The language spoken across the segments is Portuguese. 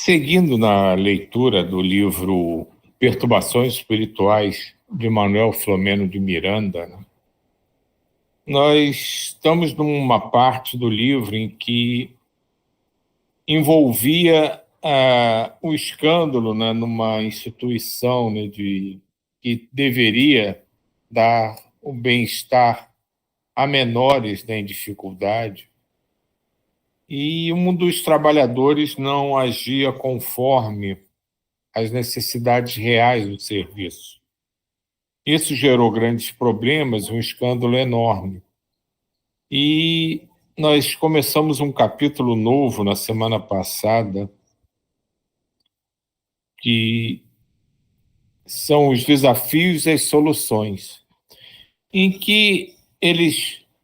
Seguindo na leitura do livro Perturbações Espirituais, de Manuel Flomeno de Miranda, né, nós estamos numa parte do livro em que envolvia o escândalo, né, numa instituição, né, que deveria dar o bem-estar a menores, né, em dificuldade, e um dos trabalhadores não agia conforme as necessidades reais do serviço. Isso gerou grandes problemas, um escândalo enorme. E nós começamos um capítulo novo na semana passada, que são os desafios e as soluções, em que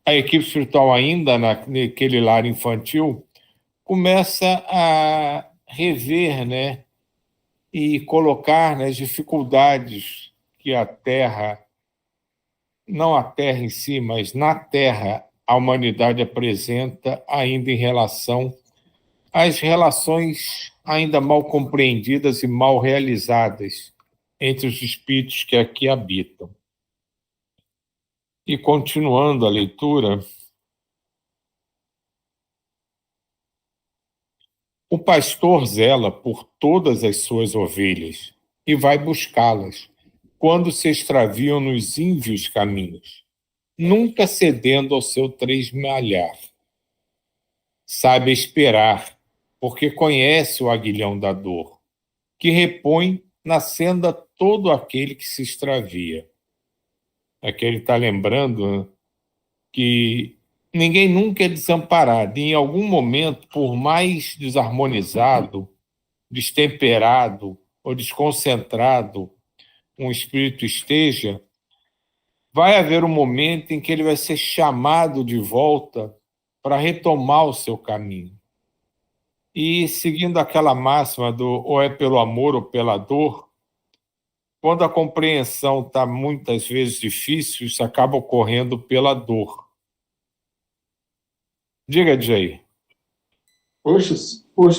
a equipe espiritual ainda naquele lar infantil, começa a rever, né, e colocar nas dificuldades que a Terra, não a Terra em si, mas na Terra, a humanidade apresenta ainda em relação às relações ainda mal compreendidas e mal realizadas entre os espíritos que aqui habitam. E continuando a leitura, o pastor zela por todas as suas ovelhas e vai buscá-las quando se extraviam nos ínvios caminhos, nunca cedendo ao seu tresmalhar. Sabe esperar, porque conhece o aguilhão da dor, que repõe na senda todo aquele que se extravia. Aqui ele está lembrando, né, que ninguém nunca é desamparado, e em algum momento, por mais desarmonizado, destemperado ou desconcentrado um espírito esteja, vai haver um momento em que ele vai ser chamado de volta para retomar o seu caminho. E seguindo aquela máxima do ou é pelo amor ou pela dor, quando a compreensão está muitas vezes difícil, isso acaba ocorrendo pela dor. Diga, Jay. Poxa,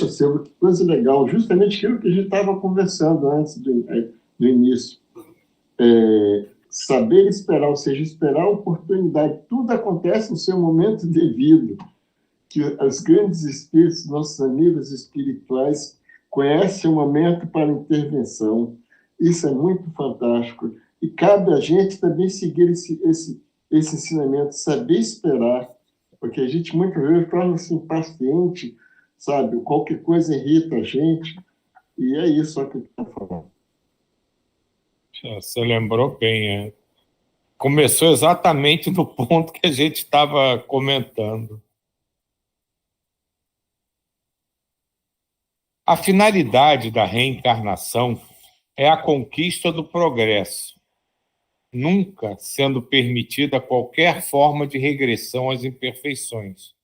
Silvio, que coisa legal. Justamente aquilo que a gente estava conversando antes do início. Saber esperar, ou seja, esperar a oportunidade. Tudo acontece no seu momento devido. Que os grandes espíritos, nossos amigos espirituais, conhecem o momento para intervenção. Isso é muito fantástico. E cabe a gente também seguir esse ensinamento, saber esperar, porque a gente muitas vezes torna-se impaciente, sabe? Qualquer coisa irrita a gente, e é isso que eu estou falando. Você lembrou bem, começou exatamente no ponto que a gente estava comentando. A finalidade da reencarnação é a conquista do progresso, nunca sendo permitida qualquer forma de regressão às imperfeições,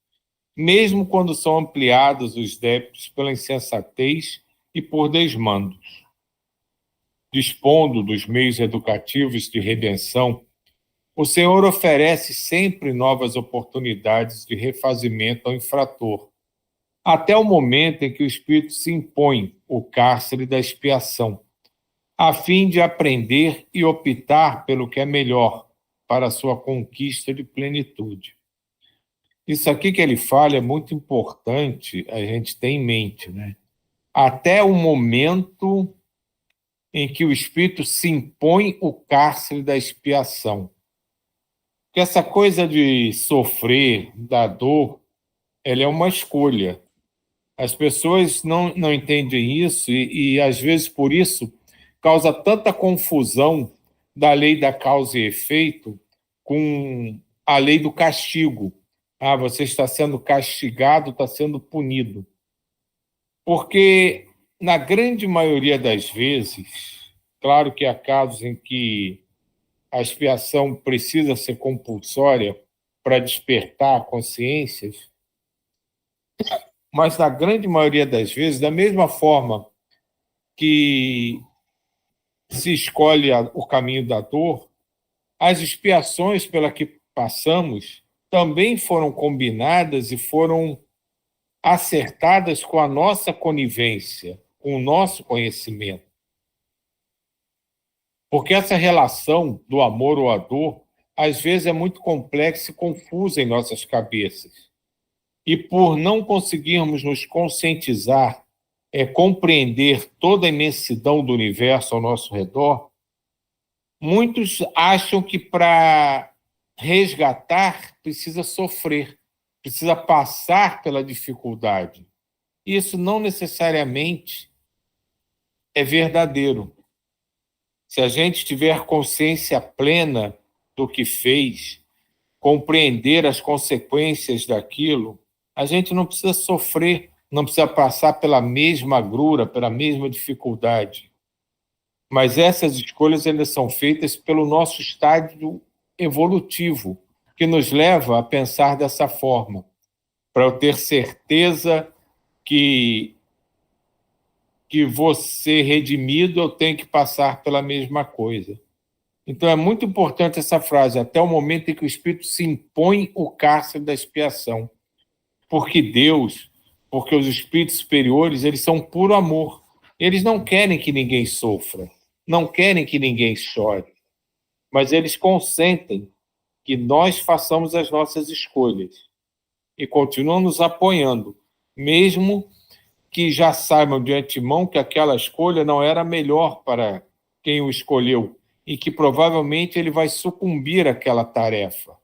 mesmo quando são ampliados os débitos pela insensatez e por desmandos. Dispondo dos meios educativos de redenção, o Senhor oferece sempre novas oportunidades de refazimento ao infrator, até o momento em que o espírito se impõe o cárcere da expiação, a fim de aprender e optar pelo que é melhor para a sua conquista de plenitude. Isso aqui que ele fala é muito importante a gente ter em mente, né? Até o momento em que o espírito se impõe o cárcere da expiação. Porque essa coisa de sofrer, da dor, ela é uma escolha. As pessoas não entendem isso e, às vezes, por isso, causa tanta confusão da lei da causa e efeito com a lei do castigo. Você está sendo castigado, está sendo punido. Porque, na grande maioria das vezes, claro que há casos em que a expiação precisa ser compulsória para despertar consciências, mas na grande maioria das vezes, da mesma forma que se escolhe o caminho da dor, as expiações pela que passamos também foram combinadas e foram acertadas com a nossa conivência, com o nosso conhecimento. Porque essa relação do amor ou a dor, às vezes, é muito complexa e confusa em nossas cabeças. E por não conseguirmos nos conscientizar, compreender toda a imensidão do universo ao nosso redor, muitos acham que para resgatar precisa sofrer, precisa passar pela dificuldade. Isso não necessariamente é verdadeiro. Se a gente tiver consciência plena do que fez, compreender as consequências daquilo, a gente não precisa sofrer, não precisa passar pela mesma agrura, pela mesma dificuldade. Mas essas escolhas ainda são feitas pelo nosso estágio evolutivo, que nos leva a pensar dessa forma, para eu ter certeza que vou ser redimido, eu tenho que passar pela mesma coisa. Então é muito importante essa frase, até o momento em que o Espírito se impõe o cárcere da expiação. Porque Deus, porque os espíritos superiores, eles são puro amor. Eles não querem que ninguém sofra, não querem que ninguém chore, mas eles consentem que nós façamos as nossas escolhas e continuam nos apoiando, mesmo que já saibam de antemão que aquela escolha não era a melhor para quem o escolheu e que provavelmente ele vai sucumbir àquela tarefa.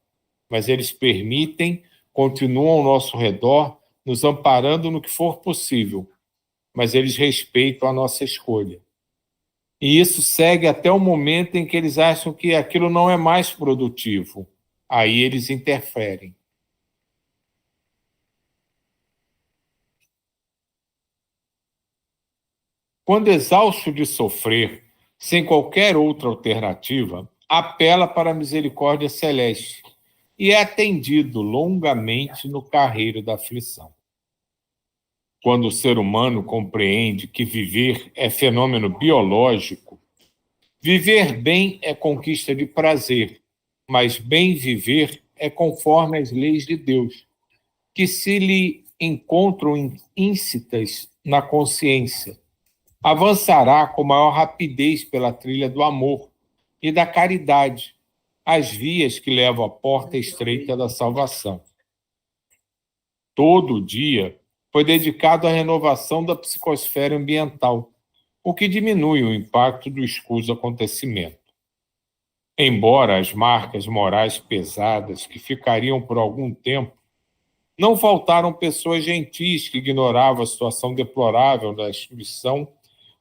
Mas eles permitem, continuam ao nosso redor, nos amparando no que for possível, mas eles respeitam a nossa escolha. E isso segue até o momento em que eles acham que aquilo não é mais produtivo. Aí eles interferem. Quando exausto de sofrer, sem qualquer outra alternativa, apela para a misericórdia celeste e é atendido longamente no carreiro da aflição. Quando o ser humano compreende que viver é fenômeno biológico, viver bem é conquista de prazer, mas bem viver é conforme as leis de Deus, que se lhe encontram íncitas na consciência, avançará com maior rapidez pela trilha do amor e da caridade, as vias que levam à porta estreita da salvação. Todo o dia foi dedicado à renovação da psicosfera ambiental, o que diminui o impacto do escuso acontecimento. Embora as marcas morais pesadas que ficariam por algum tempo, não faltaram pessoas gentis que ignoravam a situação deplorável da instituição,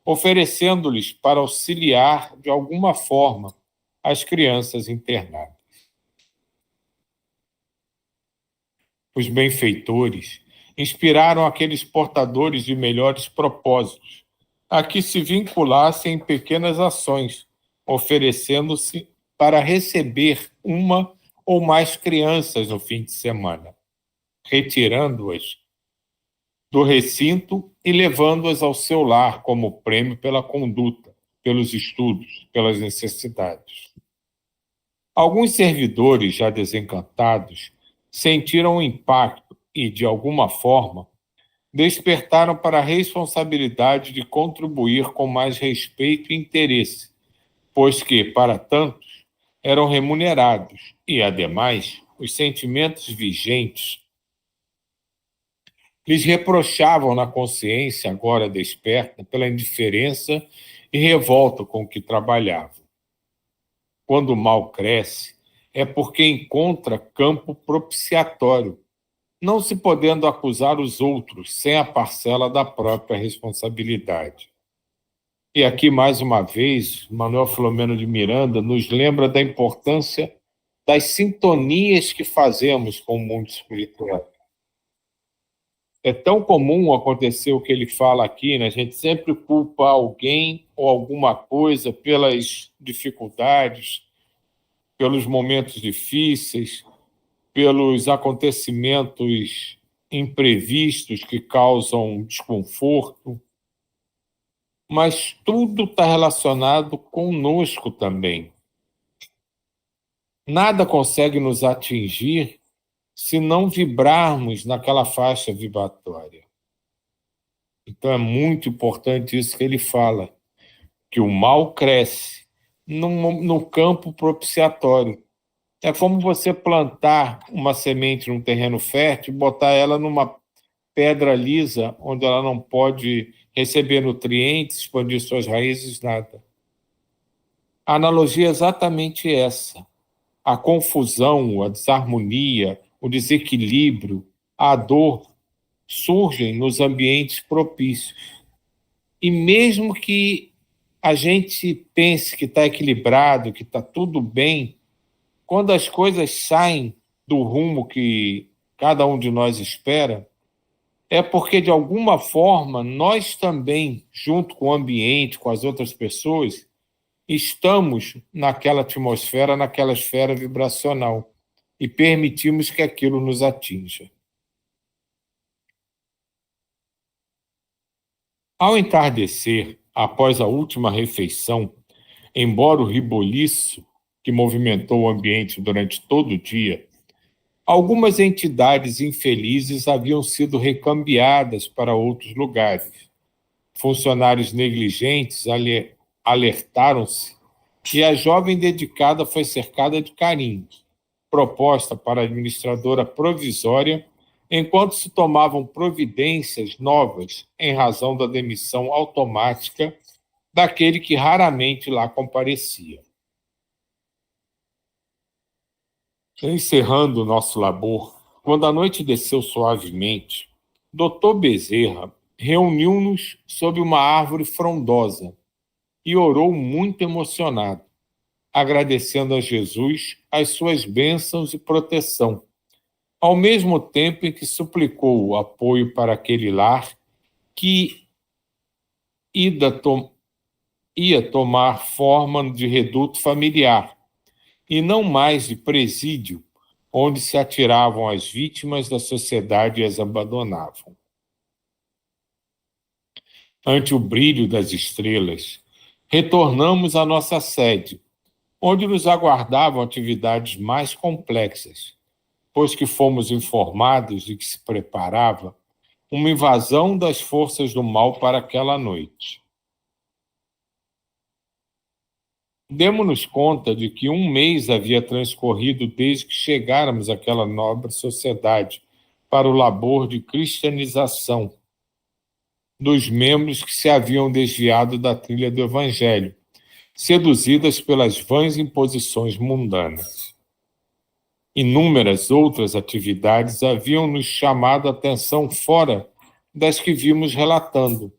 oferecendo-lhes para auxiliar de alguma forma as crianças internadas. Os benfeitores inspiraram aqueles portadores de melhores propósitos a que se vinculassem em pequenas ações, oferecendo-se para receber uma ou mais crianças no fim de semana, retirando-as do recinto e levando-as ao seu lar como prêmio pela conduta, pelos estudos, pelas necessidades. Alguns servidores já desencantados sentiram o impacto e, de alguma forma, despertaram para a responsabilidade de contribuir com mais respeito e interesse, pois que, para tantos, eram remunerados e, ademais, os sentimentos vigentes lhes reprochavam na consciência, agora desperta, pela indiferença e revolta com que trabalhavam. Quando o mal cresce, é porque encontra campo propiciatório, não se podendo acusar os outros sem a parcela da própria responsabilidade. E aqui, mais uma vez, Manuel Filomeno de Miranda nos lembra da importância das sintonias que fazemos com o mundo espiritual. É tão comum acontecer o que ele fala aqui, né? A gente sempre culpa alguém ou alguma coisa pelas dificuldades, pelos momentos difíceis, pelos acontecimentos imprevistos que causam desconforto. Mas tudo está relacionado conosco também. Nada consegue nos atingir se não vibrarmos naquela faixa vibratória. Então é muito importante isso que ele fala, que o mal cresce no campo propiciatório. É como você plantar uma semente num terreno fértil e botar ela numa pedra lisa, onde ela não pode receber nutrientes, expandir suas raízes, nada. A analogia é exatamente essa. A confusão, a desarmonia, o desequilíbrio, a dor surgem nos ambientes propícios. E mesmo que a gente pense que está equilibrado, que está tudo bem, quando as coisas saem do rumo que cada um de nós espera, é porque, de alguma forma, nós também, junto com o ambiente, com as outras pessoas, estamos naquela atmosfera, naquela esfera vibracional e permitimos que aquilo nos atinja. Ao entardecer, após a última refeição, embora o reboliço que movimentou o ambiente durante todo o dia, algumas entidades infelizes haviam sido recambiadas para outros lugares. Funcionários negligentes alertaram-se e a jovem dedicada foi cercada de carinhos, proposta para a administradora provisória, enquanto se tomavam providências novas em razão da demissão automática daquele que raramente lá comparecia. Encerrando o nosso labor, quando a noite desceu suavemente, Dr. Bezerra reuniu-nos sob uma árvore frondosa e orou muito emocionado, agradecendo a Jesus as suas bênçãos e proteção, ao mesmo tempo em que suplicou o apoio para aquele lar que ia tomar forma de reduto familiar, e não mais de presídio, onde se atiravam as vítimas da sociedade e as abandonavam. Ante o brilho das estrelas, retornamos à nossa sede, onde nos aguardavam atividades mais complexas, pois que fomos informados de que se preparava uma invasão das forças do mal para aquela noite. Demos-nos conta de que um mês havia transcorrido desde que chegáramos àquela nobre sociedade para o labor de cristianização dos membros que se haviam desviado da trilha do Evangelho, seduzidas pelas vãs imposições mundanas. Inúmeras outras atividades haviam nos chamado a atenção fora das que vimos relatando,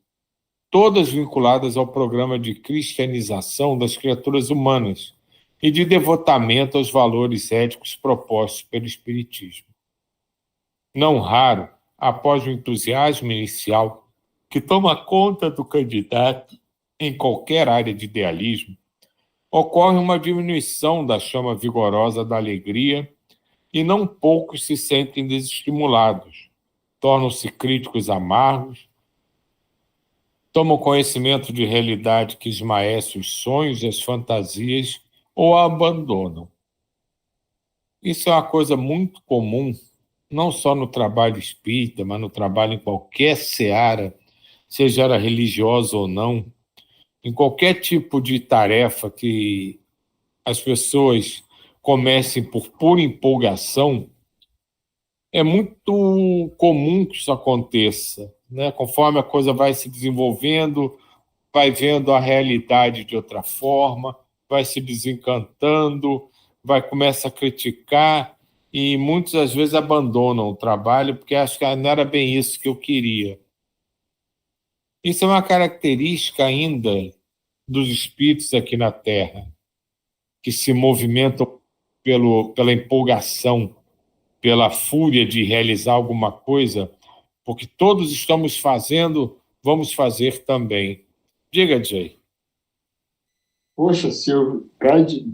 todas vinculadas ao programa de cristianização das criaturas humanas e de devotamento aos valores éticos propostos pelo Espiritismo. Não raro, após o entusiasmo inicial que toma conta do candidato em qualquer área de idealismo, ocorre uma diminuição da chama vigorosa da alegria e não poucos se sentem desestimulados, tornam-se críticos amargos, tomam conhecimento de realidade que esmaece os sonhos e as fantasias ou a abandonam. Isso é uma coisa muito comum, não só no trabalho espírita, mas no trabalho em qualquer seara, seja ela religiosa ou não, em qualquer tipo de tarefa que as pessoas comecem por pura empolgação, é muito comum que isso aconteça, né? Conforme a coisa vai se desenvolvendo, vai vendo a realidade de outra forma, vai se desencantando, começa a criticar e muitas às vezes abandonam o trabalho porque acham que não era bem isso que eu queria. Isso é uma característica ainda dos espíritos aqui na Terra, que se movimentam pela empolgação, pela fúria de realizar alguma coisa, porque todos estamos fazendo, vamos fazer também. Diga, Jay. Poxa, Silvio,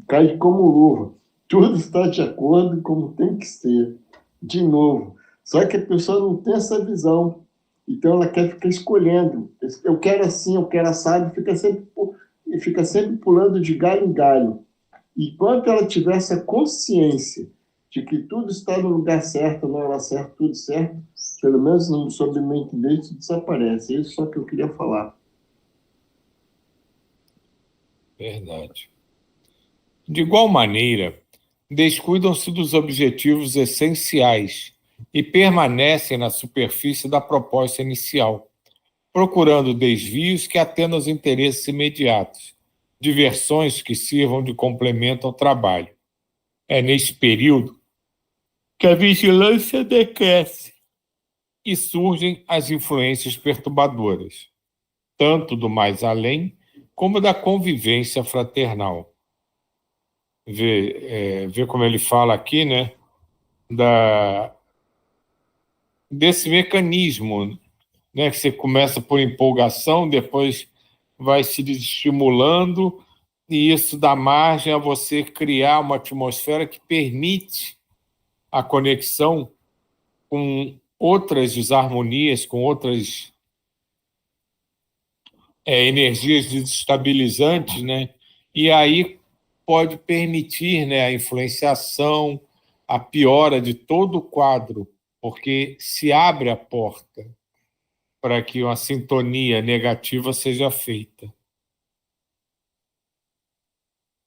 cai como luva. Tudo está de acordo como tem que ser. De novo. Só que a pessoa não tem essa visão. Então ela quer ficar escolhendo. Eu quero assim, eu quero assado, fica sempre pulando de galho em galho. E quando ela tiver essa consciência de que tudo está no lugar certo, na hora certa, tudo certo, pelo menos no sob meu entender, isso desaparece. É isso só que eu queria falar. Verdade. De igual maneira, descuidam-se dos objetivos essenciais e permanecem na superfície da proposta inicial, procurando desvios que atendam aos interesses imediatos, diversões que sirvam de complemento ao trabalho. É neste período que a vigilância decresce e surgem as influências perturbadoras, tanto do mais além como da convivência fraternal. Vê como ele fala aqui, né? Desse mecanismo, né? Que você começa por empolgação, depois vai se desestimulando, e isso dá margem a você criar uma atmosfera que permite a conexão com outras desarmonias, com outras energias desestabilizantes, né? E aí pode permitir, né, a influenciação, a piora de todo o quadro, porque se abre a porta para que uma sintonia negativa seja feita.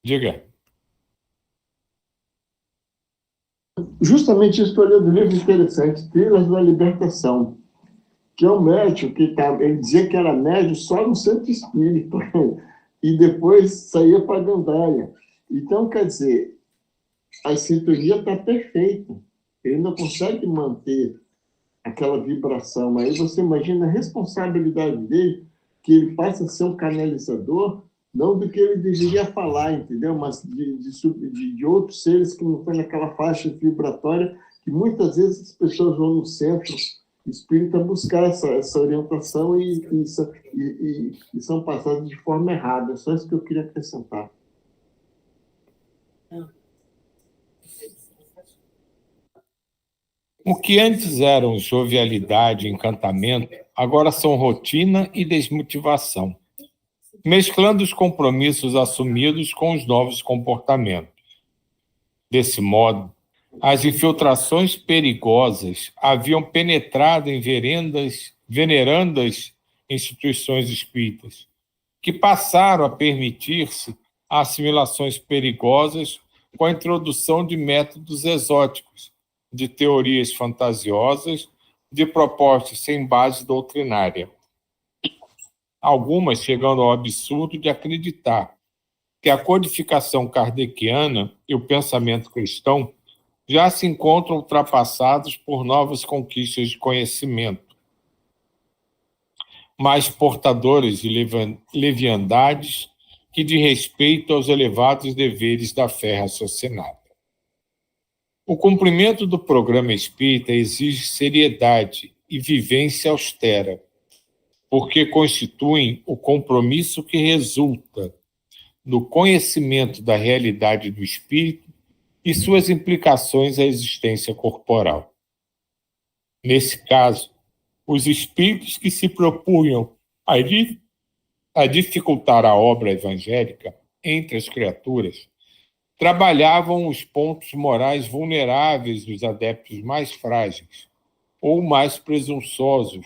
Diga. Justamente isso que eu li do livro interessante, Trilhas da Libertação, que é um médico que ele dizia que era médium só no centro espírita, e depois saía para a gandaia. Então, quer dizer, a sintonia está perfeita. Ele não consegue manter aquela vibração. Aí você imagina a responsabilidade dele, que ele passa a ser um canalizador, não do que ele deveria falar, entendeu? Mas de outros seres que não estão naquela faixa vibratória, que muitas vezes as pessoas vão no centro espírita buscar essa orientação e são passadas de forma errada. É só isso que eu queria acrescentar. O que antes eram jovialidade e encantamento, agora são rotina e desmotivação, mesclando os compromissos assumidos com os novos comportamentos. Desse modo, as infiltrações perigosas haviam penetrado em venerandas instituições espíritas, que passaram a permitir-se assimilações perigosas com a introdução de métodos exóticos, de teorias fantasiosas, de propostas sem base doutrinária. Algumas chegando ao absurdo de acreditar que a codificação kardeciana e o pensamento cristão já se encontram ultrapassados por novas conquistas de conhecimento, mais portadores de leviandades que de respeito aos elevados deveres da fé raciocinada. O cumprimento do programa espírita exige seriedade e vivência austera, porque constituem o compromisso que resulta do conhecimento da realidade do espírito e suas implicações à existência corporal. Nesse caso, os espíritos que se propunham a dificultar a obra evangélica entre as criaturas trabalhavam os pontos morais vulneráveis dos adeptos mais frágeis ou mais presunçosos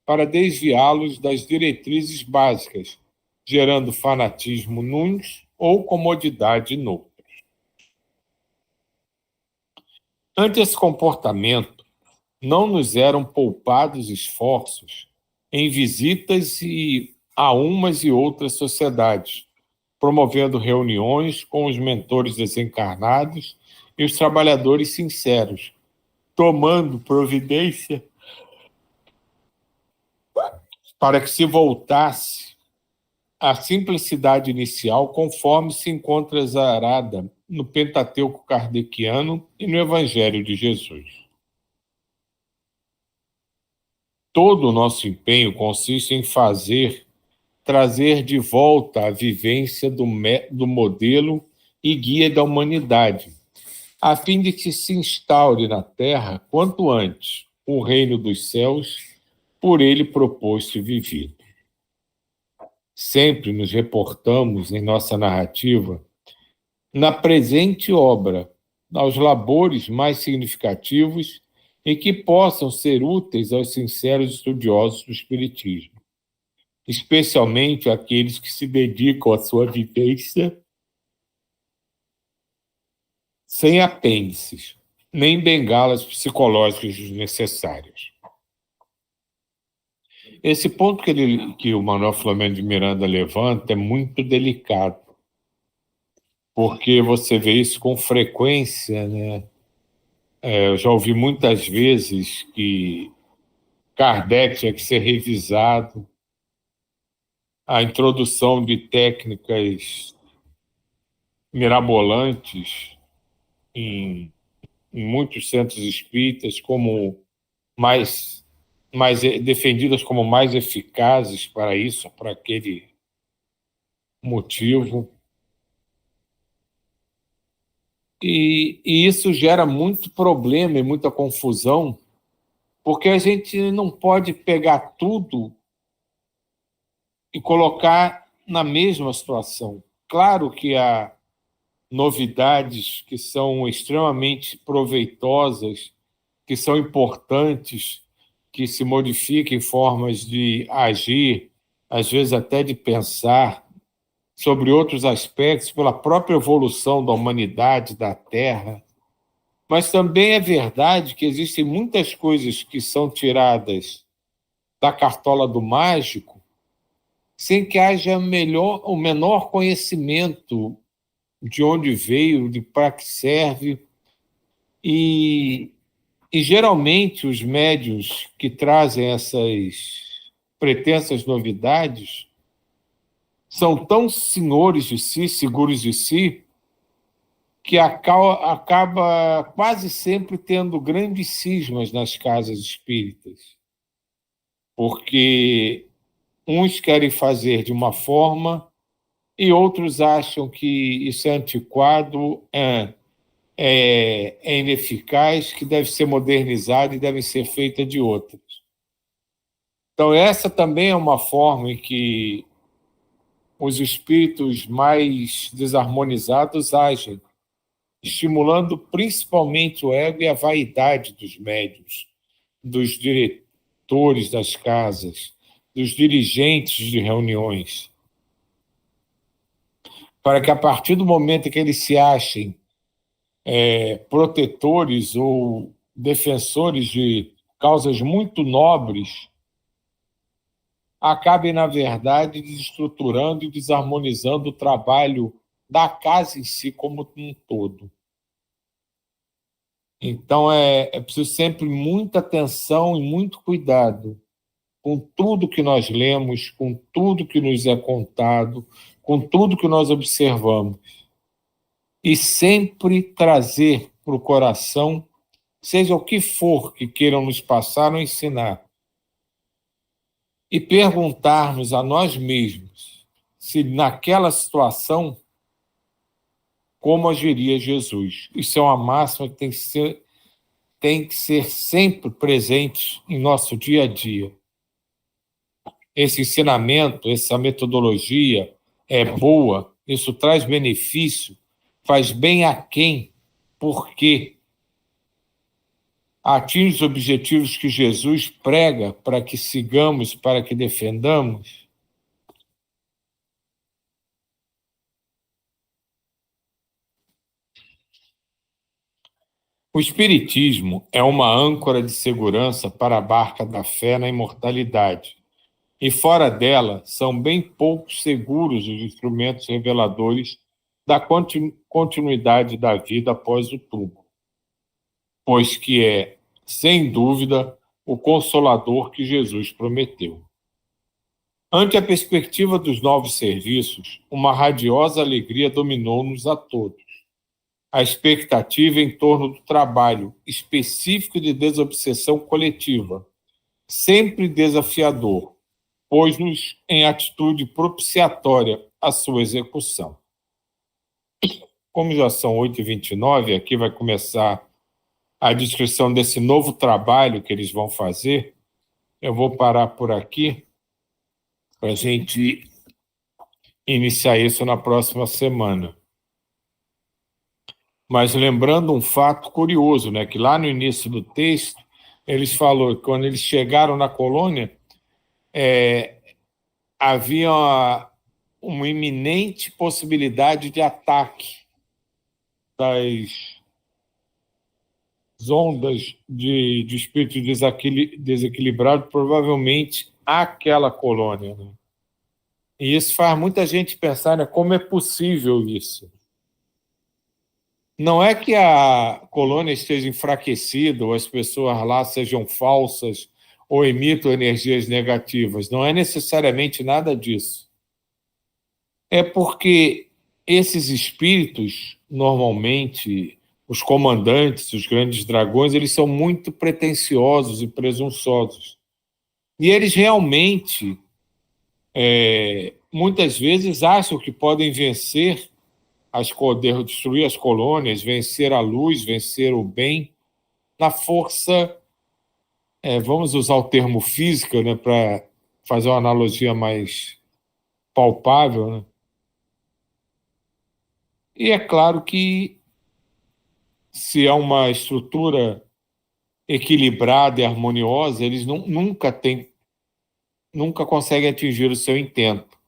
para desviá-los das diretrizes básicas, gerando fanatismo nuns ou comodidade noutros. Ante esse comportamento, não nos eram poupados esforços em visitas a umas e outras sociedades, promovendo reuniões com os mentores desencarnados e os trabalhadores sinceros, tomando providência para que se voltasse à simplicidade inicial, conforme se encontra exarada no Pentateuco kardeciano e no Evangelho de Jesus. Todo o nosso empenho consiste em trazer de volta a vivência do modelo e guia da humanidade, a fim de que se instaure na Terra, quanto antes, o reino dos céus, por ele proposto e vivido. Sempre nos reportamos em nossa narrativa na presente obra aos labores mais significativos e que possam ser úteis aos sinceros estudiosos do Espiritismo, especialmente aqueles que se dedicam à sua vivência sem apêndices, nem bengalas psicológicas desnecessárias. Esse ponto que o Manuel Filomeno de Miranda levanta é muito delicado, porque você vê isso com frequência, né? Eu já ouvi muitas vezes que Kardec tinha que ser revisado, a introdução de técnicas mirabolantes em muitos centros espíritas como mais defendidas como mais eficazes para isso, para aquele motivo. E isso gera muito problema e muita confusão, porque a gente não pode pegar tudo e colocar na mesma situação. Claro que há novidades que são extremamente proveitosas, que são importantes, que se modifiquem formas de agir, às vezes até de pensar sobre outros aspectos pela própria evolução da humanidade, da Terra. Mas também é verdade que existem muitas coisas que são tiradas da cartola do mágico sem que haja o menor conhecimento de onde veio, de para que serve. E geralmente os médiuns que trazem essas pretensas novidades são tão senhores de si, seguros de si, que acaba quase sempre tendo grandes cismas nas casas espíritas, porque uns querem fazer de uma forma e outros acham que isso é antiquado, é ineficaz, que deve ser modernizado e deve ser feita de outras. Então, essa também é uma forma em que os espíritos mais desarmonizados agem, estimulando principalmente o ego e a vaidade dos médiuns, dos diretores das casas, dos dirigentes de reuniões, para que a partir do momento em que eles se achem protetores ou defensores de causas muito nobres, acabem, na verdade, desestruturando e desarmonizando o trabalho da casa em si como um todo. Então, é preciso sempre muita atenção e muito cuidado com tudo que nós lemos, com tudo que nos é contado, com tudo que nós observamos. E sempre trazer para o coração, seja o que for que queiram nos passar ou ensinar, e perguntarmos a nós mesmos se naquela situação como agiria Jesus. Isso é uma máxima que tem que ser sempre presente em nosso dia a dia. Esse ensinamento, essa metodologia é boa, isso traz benefício, faz bem a quem, porque atinge os objetivos que Jesus prega para que sigamos, para que defendamos. O Espiritismo é uma âncora de segurança para a barca da fé na imortalidade, e fora dela são bem poucos seguros os instrumentos reveladores da continuidade da vida após o túmulo, pois que é, sem dúvida, o consolador que Jesus prometeu. Ante a perspectiva dos novos serviços, uma radiosa alegria dominou-nos a todos. A expectativa em torno do trabalho específico de desobsessão coletiva, sempre desafiador, pôs-nos em atitude propiciatória à sua execução. Como já são 8h29, aqui vai começar a descrição desse novo trabalho que eles vão fazer. Eu vou parar por aqui para a gente iniciar isso na próxima semana. Mas lembrando um fato curioso, né, que lá no início do texto, eles falaram que quando eles chegaram na colônia, havia uma iminente possibilidade de ataque das ondas de espírito desequilibrado, provavelmente àquela colônia, né? E isso faz muita gente pensar, né, como é possível isso. Não é que a colônia esteja enfraquecida, ou as pessoas lá sejam falsas, ou emitam energias negativas. Não é necessariamente nada disso. É porque esses espíritos, normalmente, os comandantes, os grandes dragões, eles são muito pretensiosos e presunçosos. E eles realmente, muitas vezes, acham que podem vencer destruir as colônias, vencer a luz, vencer o bem, na força, vamos usar o termo física, né, para fazer uma analogia mais palpável, né? E é claro que, se é uma estrutura equilibrada e harmoniosa, eles nunca conseguem atingir o seu intento.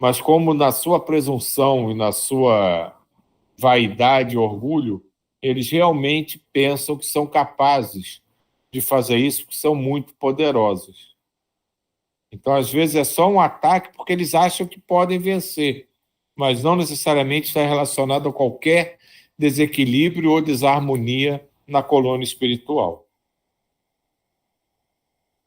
Mas como na sua presunção e na sua vaidade e orgulho, eles realmente pensam que são capazes de fazer isso, porque são muito poderosos. Então, às vezes, é só um ataque porque eles acham que podem vencer, mas não necessariamente está relacionado a qualquer desequilíbrio ou desarmonia na colônia espiritual.